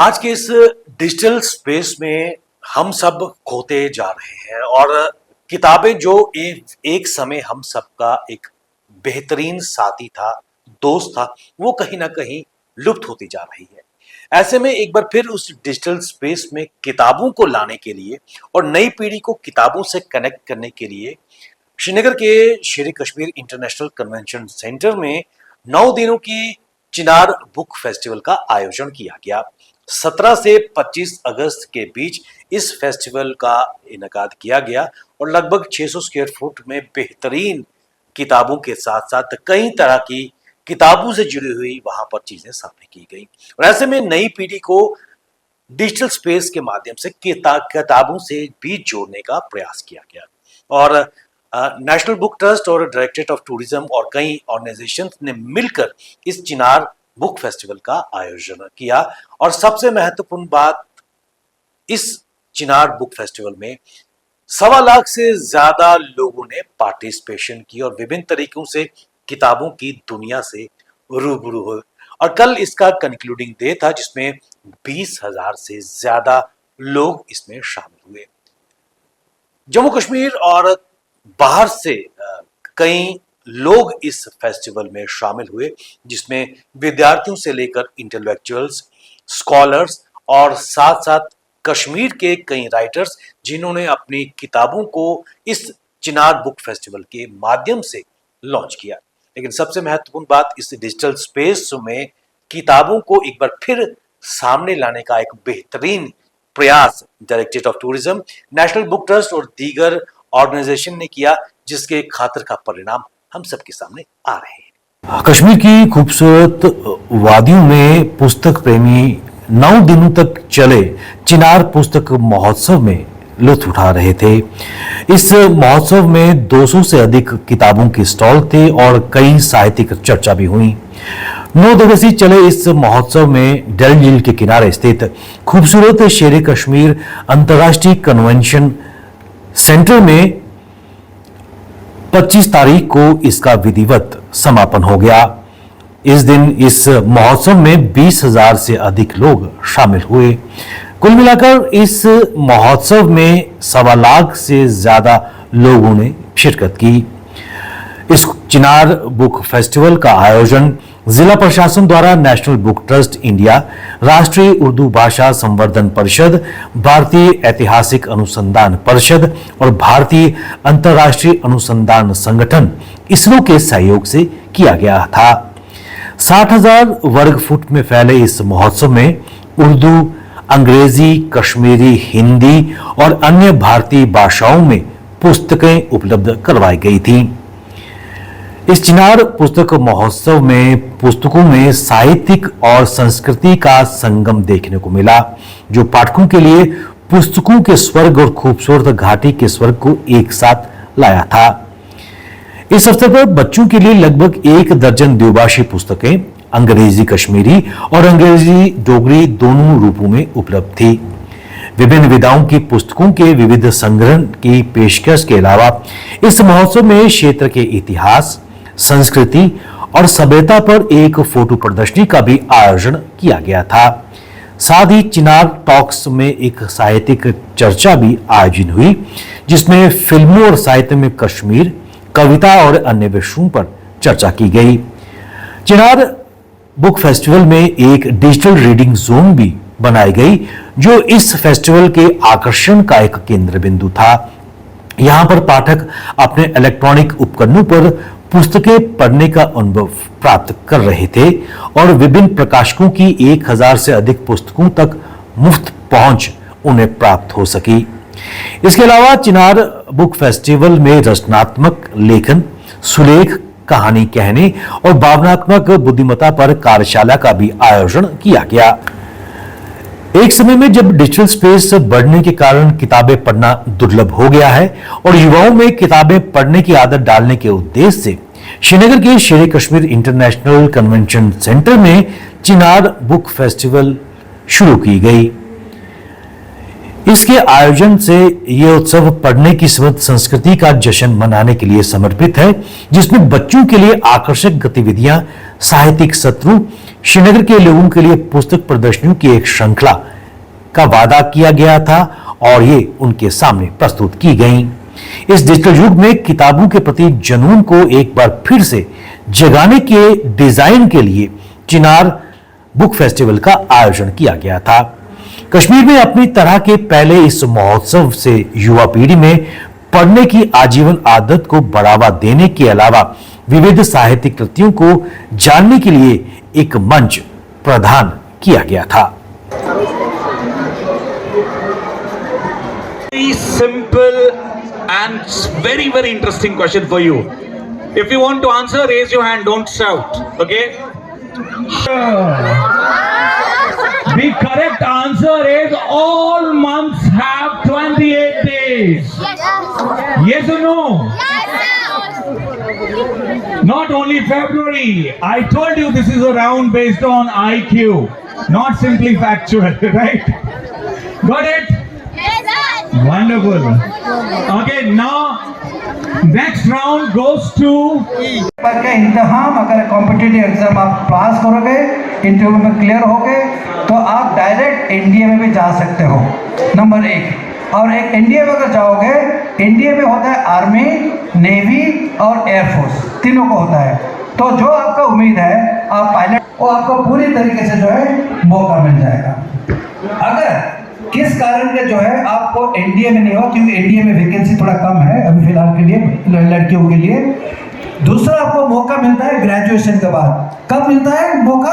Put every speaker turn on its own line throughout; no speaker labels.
आज के इस डिजिटल स्पेस में हम सब खोते जा रहे हैं और किताबें जो एक समय हम सबका एक बेहतरीन साथी था, दोस्त था, वो कहीं ना कहीं लुप्त होती जा रही है। ऐसे में एक बार फिर उस डिजिटल स्पेस में किताबों को लाने के लिए और नई पीढ़ी को किताबों से कनेक्ट करने के लिए श्रीनगर के शेर कश्मीर इंटरनेशनल कन्वेंशन सेंटर में 9 दिनों की चिनार बुक फेस्टिवल का आयोजन किया गया। 17 से 25 अगस्त के बीच इस फेस्टिवल का इनेकाद किया गया और लगभग 600 स्क्वायर फुट में बेहतरीन किताबों के साथ साथ कई तरह की किताबों से जुड़ी हुई वहां पर चीजें सामने की गई और ऐसे में नई पीढ़ी को डिजिटल स्पेस के माध्यम से किताबों से भी जोड़ने का प्रयास किया गया और नेशनल बुक ट्रस्ट और डायरेक्टरेट ऑफ टूरिज्म और कई ऑर्गेनाइजेशंस ने मिलकर इस चिनार बुक फेस्टिवल का आयोजन किया। और सबसे महत्वपूर्ण बात, इस चिनार बुक फेस्टिवल में 1.25 लाख से ज्यादा लोगों ने पार्टिसिपेशन की और विभिन्न तरीकों से किताबों की दुनिया से रूबरू हुए और कल इसका कंक्लूडिंग डे था जिसमें 20,000 से ज्यादा लोग इसमें शामिल हुए। जम्मू कश्मीर और बाहर से कई लोग इस फेस्टिवल में शामिल हुए जिसमें विद्यार्थियों से लेकर इंटेलेक्चुअल्स, स्कॉलर्स और साथ साथ कश्मीर के कई राइटर्स जिन्होंने अपनी किताबों को इस चिनार बुक फेस्टिवल के माध्यम से लॉन्च किया। लेकिन सबसे महत्वपूर्ण बात, इस डिजिटल स्पेस में किताबों को एक बार फिर सामने लाने का एक बेहतरीन प्रयास directorate of tourism, national book trust और दीगर ऑर्गेनाइजेशन ने किया, जिसके खातिर का परिणाम हम सबके सामने आ रहे हैं।
कश्मीर की खूबसूरत वादियों में पुस्तक प्रेमी 9 दिनों तक चले चिनार पुस्तक महोत्सव में लुत्फ उठा रहे थे। इस महोत्सव में 200 से अधिक किताबों के स्टॉल थे और कई साहित्यिक चर्चा भी हुई। 9 दिवसीय चले इस महोत्सव में डल झील के किनारे स्थित खूबसूरत शेर कश्मीर अंतर्राष्ट्रीय कन्वेंशन सेंटर में 25 तारीख को इसका विधिवत समापन हो गया। इस दिन इस महोत्सव में 20,000 से अधिक लोग शामिल हुए। कुल मिलाकर इस महोत्सव में 1.25 लाख से ज्यादा लोगों ने शिरकत की। इस चिनार बुक फेस्टिवल का आयोजन जिला प्रशासन द्वारा नेशनल बुक ट्रस्ट इंडिया, राष्ट्रीय उर्दू भाषा संवर्धन परिषद, भारतीय ऐतिहासिक अनुसंधान परिषद और भारतीय अंतर्राष्ट्रीय अनुसंधान संगठन इसरो के सहयोग से किया गया था। 60,000 वर्ग फुट में फैले इस महोत्सव में उर्दू, अंग्रेजी, कश्मीरी, हिंदी और अन्य भारतीय भाषाओं में पुस्तकें उपलब्ध करवाई गई थी। इस चिनार पुस्तक महोत्सव में पुस्तकों में साहित्यिक और संस्कृति का संगम देखने को मिला, जो पाठकों के लिए पुस्तकों के स्वर्ग और खूबसूरत घाटी के स्वर्ग को एक साथ लाया था। इस अवसर पर बच्चों के लिए लगभग 1 दर्जन द्विभाषी पुस्तकें अंग्रेजी कश्मीरी और अंग्रेजी डोगरी दोनों रूपों में उपलब्ध थी। विभिन्न विधाओं की पुस्तकों के विविध संग्रह की पेशकश के अलावा इस महोत्सव में क्षेत्र के इतिहास, संस्कृति और सभ्यता पर एक फोटो प्रदर्शनी का भी आयोजन किया गया था। साथ ही चिनार टॉक्स में एक साहित्यिक चर्चा भी आयोजित हुई, जिसमें फिल्मों और साहित्य में कश्मीर, कविता और अन्य विषयों पर चर्चा की गई। चिनार बुक फेस्टिवल में एक डिजिटल रीडिंग जोन भी बनाई गई, जो इस फेस्टिवल के आकर्षण का एक केंद्र बिंदु था। यहां पर पाठक अपने इलेक्ट्रॉनिक उपकरणों पर पुस्तकें पढ़ने का अनुभव प्राप्त कर रहे थे और विभिन्न प्रकाशकों की 1,000 से अधिक पुस्तकों तक मुफ्त पहुंच उन्हें प्राप्त हो सकी। इसके अलावा चिनार बुक फेस्टिवल में रचनात्मक लेखन, सुलेख, कहानी कहने और भावनात्मक बुद्धिमत्ता पर कार्यशाला का भी आयोजन किया गया। एक समय में जब डिजिटल स्पेस बढ़ने के कारण किताबें पढ़ना दुर्लभ हो गया है और युवाओं में किताबें पढ़ने की आदत डालने के उद्देश्य से श्रीनगर के शेर कश्मीर इंटरनेशनल कन्वेंशन सेंटर में चिनार बुक फेस्टिवल शुरू की गई। इसके आयोजन से यह उत्सव पढ़ने की समृद्ध संस्कृति का जश्न मनाने के लिए समर्पित है, जिसमें बच्चों के लिए आकर्षक गतिविधियां, साहित्यिक सत्रों, श्रीनगर के लोगों के लिए पुस्तक प्रदर्शनियों की एक श्रृंखला का वादा किया गया था और ये उनके सामने प्रस्तुत की गई। इस डिजिटल युग में किताबों के प्रति जुनून को एक बार फिर से जगाने के डिजाइन के लिए चिनार बुक फेस्टिवल का आयोजन किया गया था। कश्मीर में अपनी तरह के पहले इस महोत्सव से युवा पीढ़ी में पढ़ने की आजीवन आदत को बढ़ावा देने के अलावा विविध साहित्यिक कृतियों को जानने के लिए एक मंच प्रदान किया गया था।
Very simple and very interesting question for you. If you want to answer, raise your hand, don't shout, okay? The correct answer is all months have 28 days. Yes or no? Not only February. I told you this is a round based on IQ, not simply factual, right? Got it? Wonderful. Okay, now next round goes to
पर के इंतहाम अगर competitive exam आप पास करोगे, interview में clear होगे तो आप direct NDA में भी जा सकते हो, नंबर 1। और एक एनडीए में अगर जाओगे, एनडीए में होता है आर्मी, नेवी और एयरफोर्स, तीनों को होता है। तो जो आपका उम्मीद है आप पायलट, वो आपको पूरी तरीके से जो है मौका मिल जाएगा। अगर किस कारण के जो है आपको एनडीए में नहीं हो, क्योंकि एनडीए में वैकेंसी थोड़ा कम है अभी फिलहाल के लिए लड़कियों के लिए। दूसरा आपको मौका मिलता है ग्रेजुएशन के बाद। कब मिलता है मौका?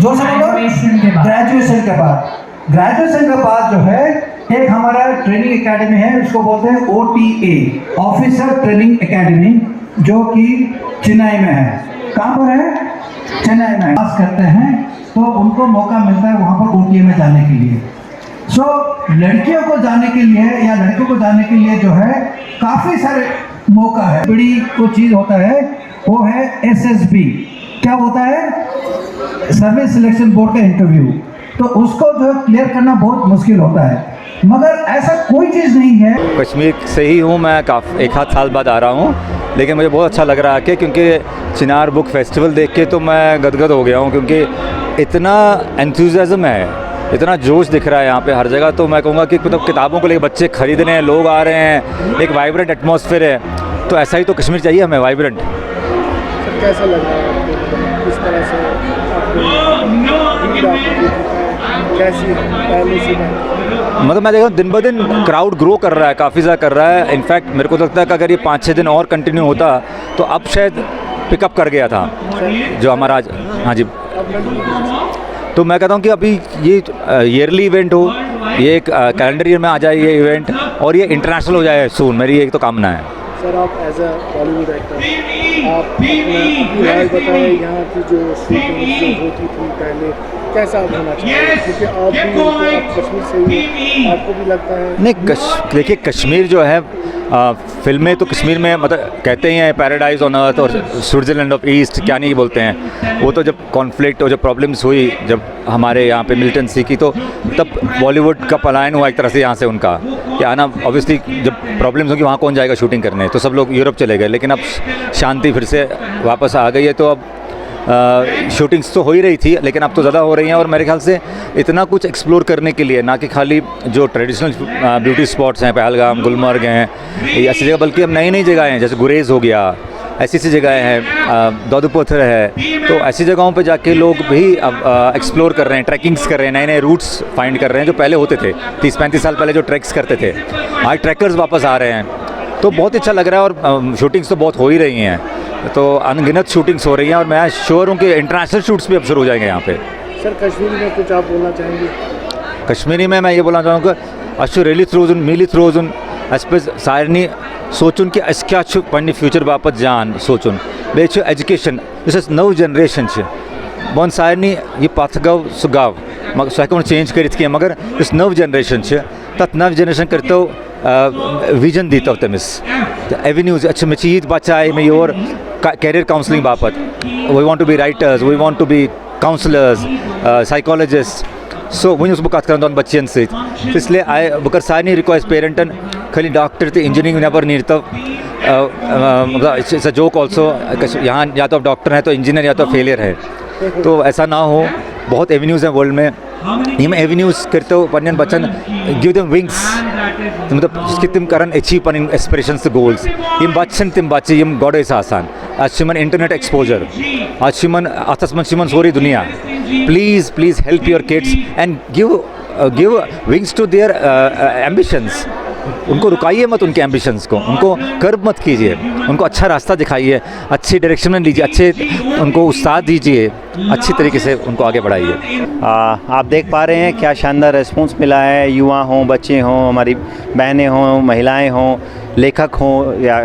जोर से बोलो। ग्रेजुएशन के बाद। ग्रेजुएशन के बाद जो है एक हमारा ट्रेनिंग एकेडमी है, उसको बोलते हैं OTA, ऑफिसर ट्रेनिंग एकेडमी, जो कि चेन्नई में है। कहाँ पर है? चेन्नई में। पास करते हैं तो उनको मौका मिलता है वहाँ पर OTA में जाने के लिए। लड़कियों को जाने के लिए या लड़कों को जाने के लिए जो है काफ़ी सारे मौका है। बड़ी को चीज़ होता है वो है SSB। क्या होता है? सर्विस सिलेक्शन बोर्ड का इंटरव्यू। तो उसको जो क्लियर करना बहुत मुश्किल होता है, मगर ऐसा कोई चीज़ नहीं है।
कश्मीर से ही हूँ मैं, काफ़ी 1 साल बाद आ रहा हूँ, लेकिन मुझे बहुत अच्छा लग रहा है कि क्योंकि चिनार बुक फेस्टिवल देख के तो मैं गदगद हो गया हूँ, क्योंकि इतना एंथुसियाज्म है, इतना जोश दिख रहा है यहाँ पे हर जगह। तो मैं कहूँगा कि मतलब किताबों को लेकर बच्चे खरीद रहे हैं, लोग आ रहे हैं, एक वाइब्रेंट एटमॉस्फेयर है। तो ऐसा ही तो कश्मीर चाहिए हमें, वाइब्रेंट।
सर कैसा लग रहा है आपको, किस तरह से कैसी पहले से
मतलब मैं देखा दिन ब दिन क्राउड ग्रो कर रहा है, काफ़ी ज़्यादा कर रहा है। इनफैक्ट मेरे को लगता है कि अगर ये 5-6 दिन और कंटिन्यू होता तो अब शायद पिकअप कर गया था जो हमारा आज। हाँ जी, तो मैं कहता हूँ कि अभी ये ईयरली इवेंट हो, ये एक कैलेंडर ईयर में आ जाए ये इवेंट, और ये इंटरनेशनल हो जाए सून, मेरी एक तो कामना है।
सर आप एज अ बॉलीवुड एक्टर, आप अपनी राय बताएं यहाँ की जो शूटिंग जो होती थी पहले, कैसा आप होना चाहिए? क्योंकि आप भी कश्मीर से ही, आपको भी लगता है
नहीं, देखिए कश्मीर जो है फिल्में तो कश्मीर में मतलब कहते ही हैं पैराडाइज ऑन अर्थ और स्विट्ज़रलैंड ऑफ ईस्ट, क्या नहीं बोलते हैं। वो तो जब कॉन्फ्लिक्ट और जब प्रॉब्लम्स हुई, जब हमारे यहाँ पे मिलिटेंसी की, तो तब बॉलीवुड का पलायन हुआ एक तरह से यहाँ से उनका। क्या ना, ऑब्वियसली जब प्रॉब्लम्स होगी वहाँ कौन जाएगा शूटिंग करने, तो सब लोग यूरोप चले गए। लेकिन अब शांति फिर से वापस आ गई है, तो अब शूटिंग्स तो हो ही रही थी, लेकिन अब तो ज़्यादा हो रही हैं। और मेरे ख्याल से इतना कुछ एक्सप्लोर करने के लिए, ना कि खाली जो ट्रेडिशनल ब्यूटी स्पॉट्स हैं, पहलगाम, गुलमर्ग हैं, ऐसी जगह, बल्कि अब नई नई जगह हैं, जैसे गुरेज हो गया, ऐसी ऐसी जगहें हैं, दौदुपथर है। तो ऐसी जगहों पे जाके लोग भी अब एक्सप्लोर कर रहे हैं, ट्रैकिंग्स कर रहे हैं, नए नए रूट्स फाइंड कर रहे हैं, जो पहले होते थे 30-35 साल पहले जो ट्रैक्स करते थे, आज ट्रैकर्स वापस आ रहे हैं। तो बहुत अच्छा लग रहा है, और शूटिंग्स तो बहुत हो ही रही हैं, तो अनगिनत शूटिंग्स हो रही हैं, और मैं श्योर हूँ कि इंटरनेशनल शूट्स भी अब शुरू हो जाएंगे यहाँ पे।
सर कश्मीरी में कुछ आप बोलना चाहेंगे?
कश्मीरी में मैं ये बोलना चाहूँगा, अशु रेली थ्रोजुन मिली थ्रोजुन अस्पे सारनी सोचुन कि अस क्या पढ़ने फ्यूचर बापत जान सोचुन बे एजुकेशन इस नव जनरेशन बन सारनी ये पथ गव सह गव मगर सह हेको चेंज कर मगर इस नव जनरेशन तथ नव जनरेशन करतो विजन दीतो तमिस एवेन्यूज अच्छा मे यीत बच्चा आए मे योर कैरियर काउंसलिंग बापत we want to be writers, we want to be counsellors, psychologists, so वही उसको कत कर बच्चन सलिए आई बकर सारे रिक्वेस्ट पेरेंटन खाली डॉक्टर तो इंजीनियरिंग नबर नीरतव इट्स अ जोक ऑल्सो यहाँ या तो आप डॉक्टर हैं तो इंजीनियर या तो फेलियर है, तो ऐसा ना हो। बहुत एवेन्यूज़ हैं वर्ल्ड में, यम एवेन्यूज़ करते हो पन्न बच्चन गिव देम विंग्स मतलब तिम कर अचीव पन एस्पिरेशंस गोल्स यम बच्चन तिम बच्चे यम गॉड आसान आज इंटरनेट एक्सपोजर आज अतस मन सोरी दुनिया। Please please help your kids and give wings to their ambitions. उनको रुकाइए मत, उनके एम्बिशंस को उनको कर्ब मत कीजिए, उनको अच्छा रास्ता दिखाइए, अच्छी डायरेक्शन में लीजिए, अच्छे उनको उस्ताद दीजिए, अच्छी तरीके से उनको आगे बढ़ाइए।
आप देख पा रहे हैं क्या शानदार रिस्पॉन्स मिला है। युवा हों, बच्चे हों, हमारी बहनें हों, महिलाएं हों, लेखक हों या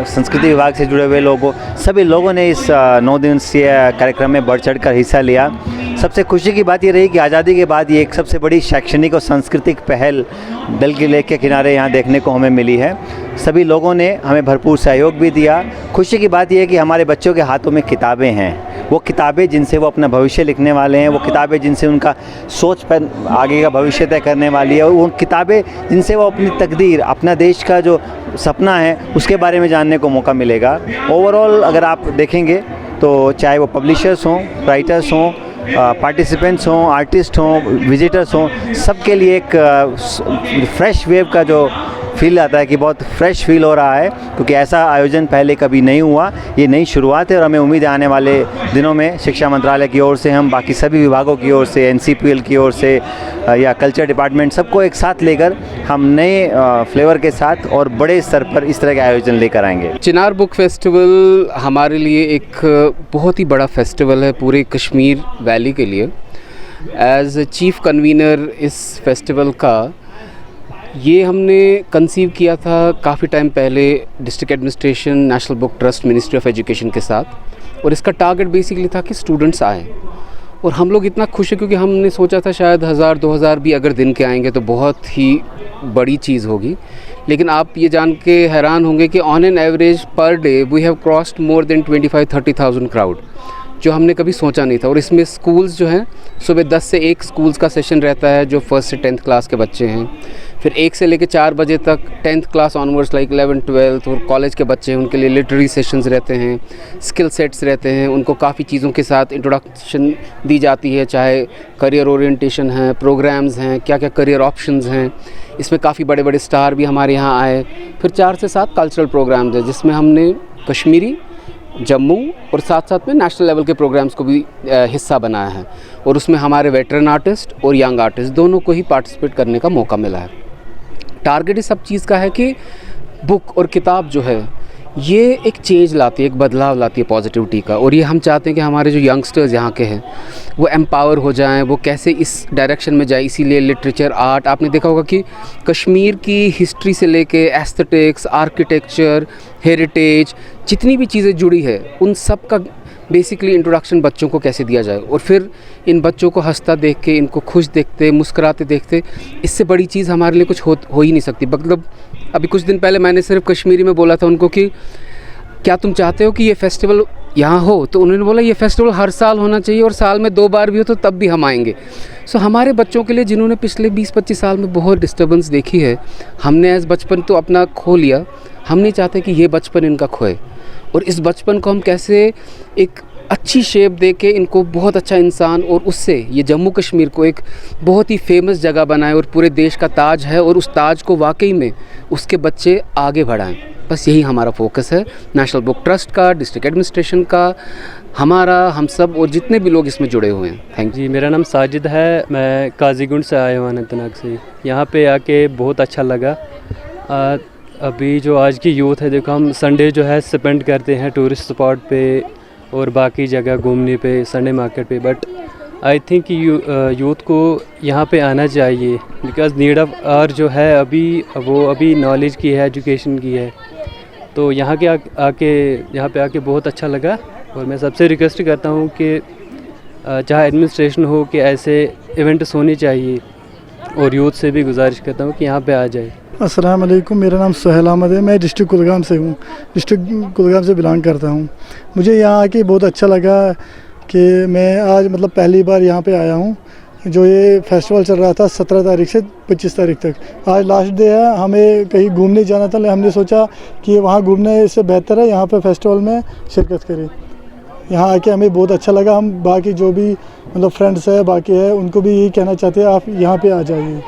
संस्कृति विभाग से जुड़े हुए लोग हों, सभी लोगों ने इस 9 दिवसीय कार्यक्रम में बढ़ चढ़ कर हिस्सा लिया। सबसे खुशी की बात ये रही कि आज़ादी के बाद ये एक सबसे बड़ी शैक्षणिक और सांस्कृतिक पहल डल के लेक के किनारे यहाँ देखने को हमें मिली है। सभी लोगों ने हमें भरपूर सहयोग भी दिया। खुशी की बात यह है कि हमारे बच्चों के हाथों में किताबें हैं, वो किताबें जिनसे वो अपना भविष्य लिखने वाले हैं, वो किताबें जिनसे उनका सोच पर आगे का भविष्य तय करने वाली है, और वो किताबें जिनसे वो अपनी तकदीर, अपना देश का जो सपना है उसके बारे में जानने को मौका मिलेगा। ओवरऑल अगर आप देखेंगे तो चाहे वो पब्लिशर्स हों, राइटर्स हों, पार्टिसिपेंट्स हों, आर्टिस्ट हों, विजिटर्स हों, सबके लिए एक फ्रेश वेव का जो फील आता है कि बहुत फ्रेश फील हो रहा है, क्योंकि ऐसा आयोजन पहले कभी नहीं हुआ। ये नई शुरुआत है और हमें उम्मीद है आने वाले दिनों में शिक्षा मंत्रालय की ओर से, हम बाकी सभी विभागों की ओर से, NCPL की ओर से या कल्चर डिपार्टमेंट, सबको एक साथ लेकर हम नए फ्लेवर के साथ और बड़े स्तर पर इस तरह के आयोजन लेकर आएंगे।
चिनार बुक फेस्टिवल हमारे लिए एक बहुत ही बड़ा फेस्टिवल है पूरे कश्मीर वैली के लिए। एज चीफ कन्वीनर इस फेस्टिवल का ये हमने कंसीव किया था काफ़ी टाइम पहले district administration, national book trust, ministry of education के साथ, और इसका टारगेट बेसिकली था कि स्टूडेंट्स आएँ। और हम लोग इतना खुश हैं क्योंकि हमने सोचा था शायद 1000-2000 भी अगर दिन के आएंगे तो बहुत ही बड़ी चीज़ होगी, लेकिन आप ये जान के हैरान होंगे कि on an average per day we have crossed more than 25-30,000 crowd, जो हमने कभी सोचा नहीं था। और इसमें स्कूल्स जो हैं, सुबह 10 से 1 स्कूल्स का सेशन रहता है जो 1st से 10th क्लास के बच्चे हैं, फिर 1 से लेकर 4 बजे तक 10th class onwards like 11th 12th और कॉलेज के बच्चे हैं, उनके लिए लिटरेरी सेशंस रहते हैं, स्किल सेट्स रहते हैं, उनको काफ़ी चीज़ों के साथ इंट्रोडक्शन दी जाती है, चाहे करियर ओरिएंटेशन है, प्रोग्राम्स हैं, क्या क्या करियर ऑप्शंस हैं। इसमें काफ़ी बड़े बड़े स्टार भी हमारे यहाँ आए। फिर 4 से 7 कल्चरल प्रोग्राम्स हैं जिसमें हमने कश्मीरी, जम्मू और साथ साथ में नेशनल लेवल के प्रोग्राम्स को भी हिस्सा बनाया है, और उसमें हमारे वेटरन आर्टिस्ट और यंग आर्टिस्ट दोनों को ही पार्टिसिपेट करने का मौका मिला है। टारगेट इस सब चीज़ का है कि बुक और किताब जो है ये एक चेंज लाती है, एक बदलाव लाती है पॉजिटिविटी का, और ये हम चाहते हैं कि हमारे जो यंगस्टर्स यहाँ के हैं वो एम्पावर हो जाएं, वो कैसे इस डायरेक्शन में जाए। इसीलिए लिटरेचर, आर्ट, आपने देखा होगा कि कश्मीर की हिस्ट्री से लेके एस्थेटिक्स, आर्किटेक्चर, हेरिटेज, जितनी भी चीज़ें जुड़ी है उन सब का बेसिकली इंट्रोडक्शन बच्चों को कैसे दिया जाए, और फिर इन बच्चों को हंसता देख के, इनको खुश देखते, मुस्कुराते देखते, इससे बड़ी चीज़ हमारे लिए कुछ हो ही नहीं सकती। मतलब अभी कुछ दिन पहले मैंने सिर्फ कश्मीरी में बोला था उनको कि क्या तुम चाहते हो कि ये फेस्टिवल यहाँ हो, तो उन्होंने बोला ये फेस्टिवल हर साल होना चाहिए और साल में 2 बार भी हो तो तब भी हम आएंगे। सो हमारे बच्चों के लिए जिन्होंने पिछले 20-25 साल में बहुत डिस्टर्बेंस देखी है, हमने एज बचपन तो अपना खो लिया, हम नहीं चाहते कि ये बचपन इनका खोए, और इस बचपन को हम कैसे एक अच्छी शेप दे के इनको बहुत अच्छा इंसान, और उससे ये जम्मू कश्मीर को एक बहुत ही फेमस जगह बनाए और पूरे देश का ताज है, और उस ताज को वाकई में उसके बच्चे आगे बढ़ाएं। बस यही हमारा फोकस है, नेशनल बुक ट्रस्ट का, डिस्ट्रिक्ट एडमिनिस्ट्रेशन का, हमारा, हम सब और जितने भी लोग इसमें जुड़े हुए हैं। थैंक
जी, मेरा नाम साजिद है, मैं काजीगुंड से आया हूँ, अनंतनाग से। यहाँ पे आके बहुत अच्छा लगा। अभी जो आज की यूथ है, देखो हम संडे जो है स्पेंड करते हैं टूरिस्ट स्पॉट पे और बाकी जगह घूमने पे, संडे मार्केट पे, बट आई थिंक यूथ को यहाँ पे आना चाहिए, बिकॉज नीड ऑफ आर जो है अभी नॉलेज की है, एजुकेशन की है। तो यहाँ पे आके बहुत अच्छा लगा, और मैं सबसे रिक्वेस्ट करता हूँ कि चाहे एडमिनिस्ट्रेशन हो कि ऐसे इवेंट्स होने चाहिए, और यूथ से भी गुजारिश करता हूँ कि यहाँ पे आ जाए।
अस्सलाम वालेकुम, मेरा नाम सुहेल अहमद है, मैं डिस्ट्रिक्ट कुलगाम से हूँ, डिस्ट्रिक्ट कुलगाम से बिलोंग करता हूँ। मुझे यहाँ आके बहुत अच्छा लगा कि मैं आज मतलब पहली बार यहाँ पे आया हूँ। जो ये फेस्टिवल चल रहा था 17 तारीख से 25 तारीख तक। आज लास्ट डे है, हमें कहीं घूमने जाना था, हमने सोचा कि वहाँ घूमने से बेहतर है यहाँ पे फेस्टिवल में शिरकत करें। यहाँ आके हमें बहुत अच्छा लगा। हम बाकी जो भी मतलब फ्रेंड्स है बाकी है उनको भी यही कहना चाहते हैं आप यहाँ पे आ जाइए।